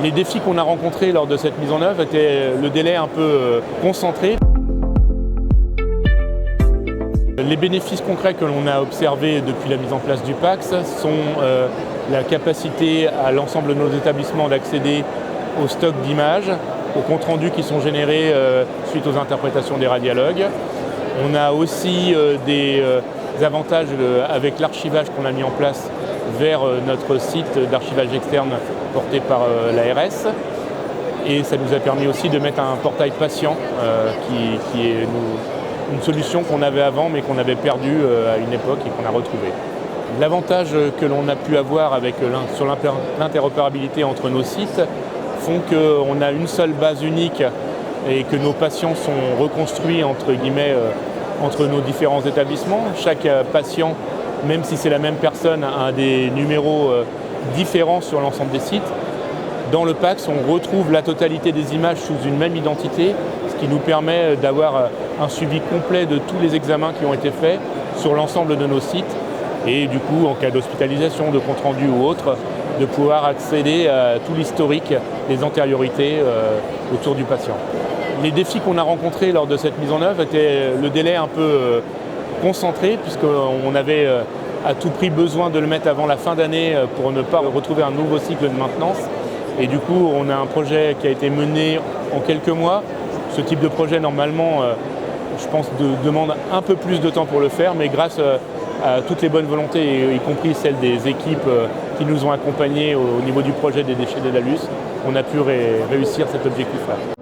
Les défis qu'on a rencontrés lors de cette mise en œuvre étaient le délai un peu concentré. Les bénéfices concrets que l'on a observés depuis la mise en place du PACS sont la capacité à l'ensemble de nos établissements d'accéder au stock d'images, aux comptes rendus qui sont générés suite aux interprétations des radiologues. On a aussi des avantages avec l'archivage qu'on a mis en place vers notre site d'archivage externe porté par l'ARS. Et ça nous a permis aussi de mettre un portail patient qui est une solution qu'on avait avant mais qu'on avait perdue à une époque et qu'on a retrouvée. L'avantage que l'on a pu avoir sur l'interopérabilité entre nos sites font qu'on a une seule base unique et que nos patients sont reconstruits entre guillemets entre nos différents établissements. Chaque patient, même si c'est la même personne, a des numéros différents sur l'ensemble des sites. Dans le PACS, on retrouve la totalité des images sous une même identité, ce qui nous permet d'avoir un suivi complet de tous les examens qui ont été faits sur l'ensemble de nos sites et du coup, en cas d'hospitalisation, de compte rendu ou autre, de pouvoir accéder à tout l'historique, les antériorités autour du patient. Les défis qu'on a rencontrés lors de cette mise en œuvre étaient le délai un peu concentré puisqu'on avait à tout prix besoin de le mettre avant la fin d'année pour ne pas retrouver un nouveau cycle de maintenance. Et du coup, on a un projet qui a été mené en quelques mois. Ce type de projet, normalement, je pense, demande un peu plus de temps pour le faire, mais grâce à toutes les bonnes volontés, y compris celles des équipes qui nous ont accompagnés au niveau du projet des déchets d'Edalus, on a pu réussir cet objectif-là.